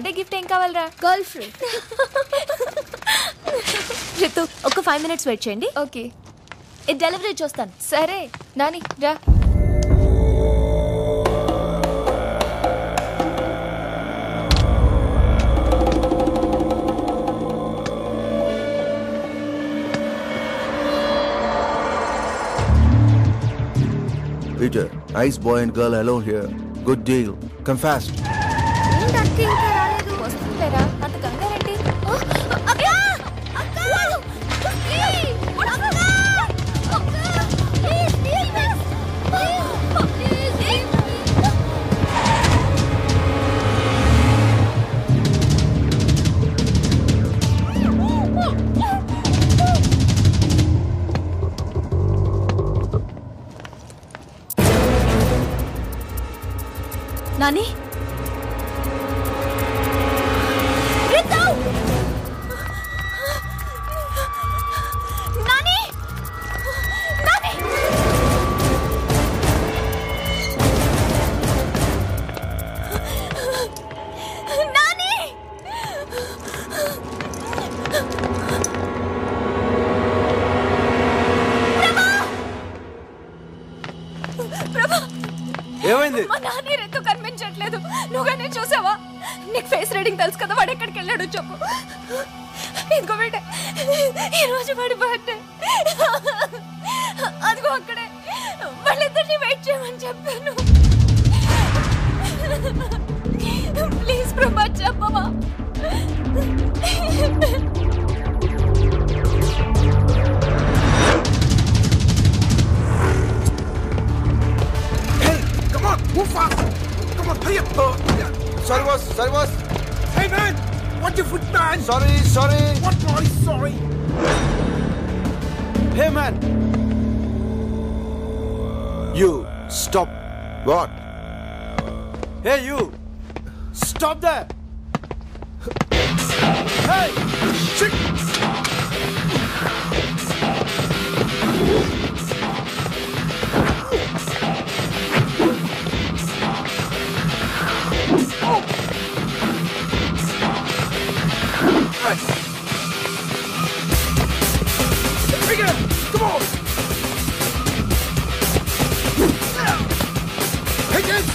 Birthday gift ఏం కావాలరా? Girl friend. Ritu ఒక 5 minutes వెయిట్ చేయండి. ఓకే, ఇది డెలివరీ చూస్తాను. సరే నాని రా. Peter, nice boy and girl alone here. Good deal. Come fast. ఏంటక్కి ఇంకా రాలేదు? వస్తుంటారా? అంత కంగారండి. నాని ఏమైంది? మా నాని రెత్తు కనిపించట్లేదు. నువ్వుగానే చూసావా? నీకు ఫేస్ రీడింగ్ తెలుసు కదా, వాడు ఎక్కడికి వెళ్ళాడు చెప్పు. ఇంకో బిడ్డ, ఈరోజు వాడి బర్త్డే. అదిగో అక్కడే. వాళ్ళిద్దరిని వెయిట్ చేయమని చెప్పాను. ప్లీజ్ ప్రభా చెప్పవా? Move fast! Come on, hurry up! Sorry, boss. Sorry, boss. Hey, man! Watch your foot, man! Sorry. What, boy? Sorry. Hey, man! You, stop. What? Hey, you! Stop there! Hey! Shit! Come on! Hey, kids!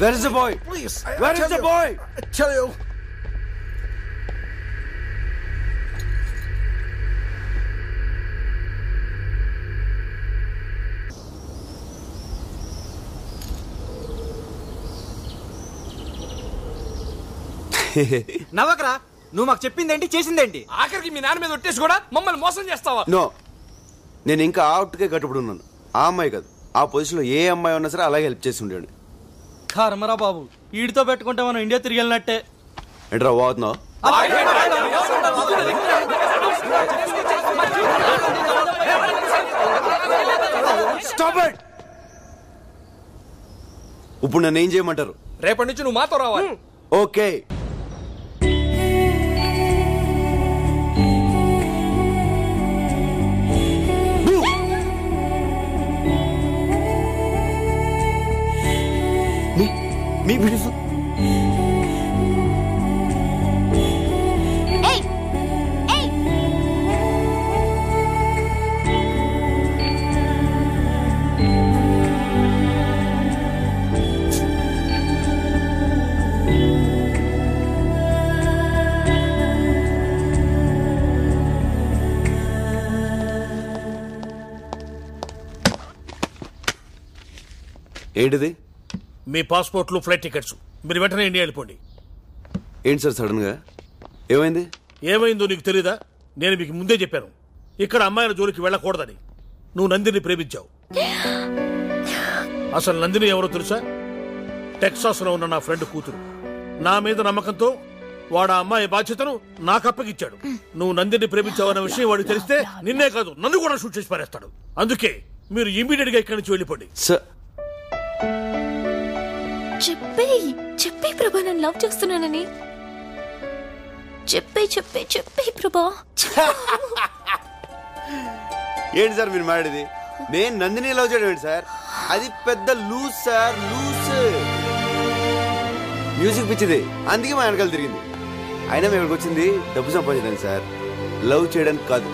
Where is the boy? Please. Where is the boy? I tell you. నవ్వకరా, నువ్వు మాకు చెప్పిందేంటి చేసిందేంటి? ఆఖరికి మీ నాన్న మీద ఒట్టేసి కూడా మమ్మల్ని మోసం చేస్తావా? నో, నేను ఇంకా అవుట్కే కట్టుబడి ఉన్నాను. ఆ అమ్మాయి కాదు, ఆ పొజిషన్లో ఏ అమ్మాయి ఉన్నా సరే అలాగే హెల్ప్ చేసి ఉండేవాడిని. కర్మరా బాబు, వీడితో పెట్టుకుంటే మనం ఇండియా తిరిగి వెళ్ళినట్టే. ఏంట్రా పోతున్నావు? ఇప్పుడు నన్ను ఏం చేయమంటారు? రేపటి నుంచి నువ్వు మాతో రావాలి. ఓకే. మీ బ్యూటిఫుల్. ఏంటిది? మీ పాస్పోర్ట్లు, ఫ్లైట్ టికెట్స్. మీరు వెంటనే ఇండియా వెళ్ళిపోండి. ఏంటి సార్ సడన్ గా ఏమైంది? ఏమైందో నీకు తెలీదా? నేను మీకు ముందే చెప్పాను, ఇక్కడ అమ్మాయిల జోలికి వెళ్ళకూడదని. నువ్వు నందిని ప్రేమించావు. అసలు నందిని ఎవరో తెలుసా? టెక్సాస్ లో ఉన్న నా ఫ్రెండ్ కూతురు. నా మీద నమ్మకంతో వాడు ఆ అమ్మాయి బాధ్యతను నాకు అప్పగిచ్చాడు. నువ్వు నందిని ప్రేమించావన్న విషయం వాడికి తెలిస్తే నిన్నే కాదు నన్ను కూడా షూట్ చేసి పారేస్తాడు. అందుకే మీరు ఇమీడియట్ గా ఇక్కడి నుంచి వెళ్ళిపోండి. సార్ చెప్పే ప్రభా, నన్ను లవ్ చేస్తున్నానని చెప్పే ప్రభా. ఏంటి సార్ మీరు మాట్లాడేది? నేను నందిని లవ్ చేయడం ఏంటి సార్? అది పెద్ద లూజ్ సార్, లూజ్. మ్యూజిక్ పిచ్చిది, అందుకే మా వెనకాల తిరిగింది. అయినా మేము ఇక్కడికి వచ్చింది డబ్బు సంపాదించడానికి సార్, లవ్ చేయడానికి కాదు.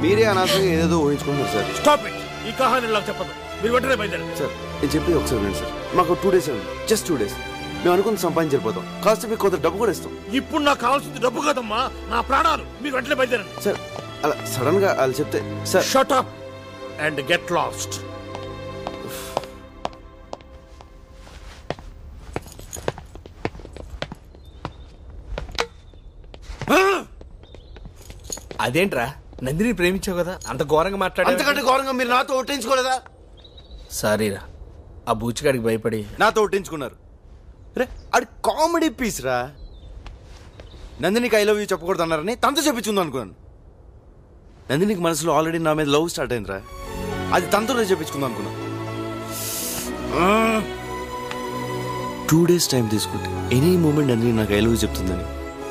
మీరే అనవసరంగా ఏదేదో ఊహించుకుంటున్నారు సార్. Stop it. ఈ కహాని నాకు చెప్పదు. మీరు వెంటనే బయలుదేరండి. సార్ నేను చెప్పేది ఒకసారి వినండి సార్. మాకు 2 days అండి, జస్ట్ 2 days. మేము అనుకున్న సంపాదించకపోతాం, కాస్త మీకు కొంత డబ్బు కూడా ఇస్తాం. ఇప్పుడు నాకు కావాల్సింది డబ్బు కాదమ్మా, నా ప్రాణాలు. మీరు వెంటనే బయలుదేరండి. సార్ అలా సడన్ గా వాళ్ళు చెప్తే sir. Shut up and get lost. అదేంట్రా, నందిని ప్రేమించావు కదా, అంత ఘోరంగా మాట్లాడా? అంతకంటే ఘోరంగా మీరు నాతో ఒట్టించుకోలేదా? సారీరా, ఆ బూచిగాడికి భయపడి నాతో ఒట్టించుకున్నారు. రే అది కామెడీ పీస్ రా. నందినికి ఐ లవ్ యూ చెప్పకూడదు అన్నారని తనతో చెప్పించుకుందాం అనుకున్నాను. నందినికి మనసులో ఆల్రెడీ నా మీద లవ్ స్టార్ట్ అయిందిరా, అది తనతో చెప్పించుకుందాం అనుకున్నాను. 2 days టైం తీసుకుంటే ఎనీ మూమెంట్ నందిని నాకు ఐ లవ్ యూ చెప్తుందని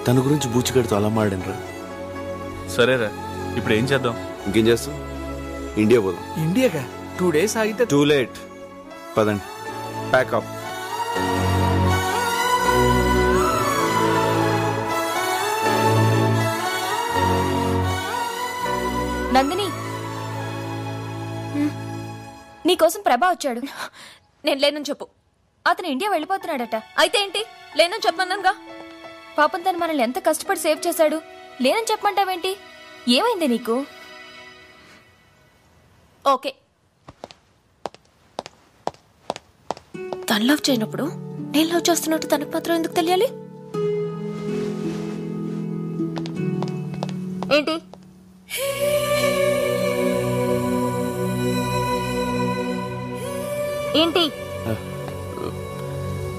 తన గురించి బూచిగాడితో అలా మాడాను రా. సరేరా, ఇప్పుడు ఏం చేద్దాం? ఇంకేం చేస్తాం, ఇండియా పోదాం. ఇండియాగా 2 days ఆగితే టూ లేట్. పదండి, ప్యాకప్. నందిని, నీకోసం ప్రభా వచ్చాడు. నేను లేనని చెప్పు. అతను ఇండియా వెళ్ళిపోతున్నాడట. అయితే ఏంటి, లేనని చెప్పన్నానుగా. పాపం తను మనల్ని ఎంత కష్టపడి సేవ్ చేశాడు. లేనని చెప్పమంటావేంటి? ఏమైంది నీకు? ఓకే, తను లవ్ చేయనప్పుడు నేను లవ్ చేస్తున్నట్టు తనకు మాత్రం ఎందుకు తెలియాలి? ఏంటి? ఏంటి?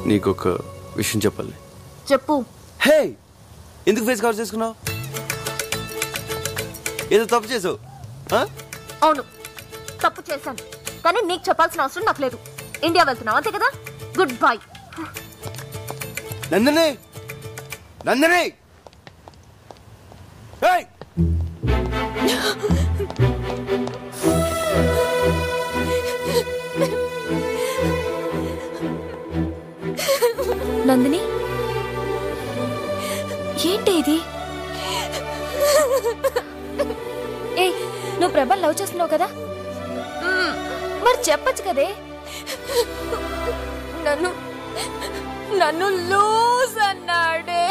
నీకొక విషయం చెప్పాలి. చెప్పు. హే, ఎందుకు ఫేస్ కవర్ చేసుకున్నావు? ఏదో తప్పు చేసావు. అవును, తప్పు చేశాను, కానీ నీకు చెప్పాల్సిన అవసరం నాకు లేదు. ఇండియా వెళ్తున్నావు అంతే కదా. Good bye. నందిని, నందిని, నందిని, ఏంటి ఇది? ఏ, నువ్వు ప్రభా లవ్ చేస్తున్నావు కదా? మరి చెప్పచ్చు కదే. నన్ను లూజ్ అన్నాడే.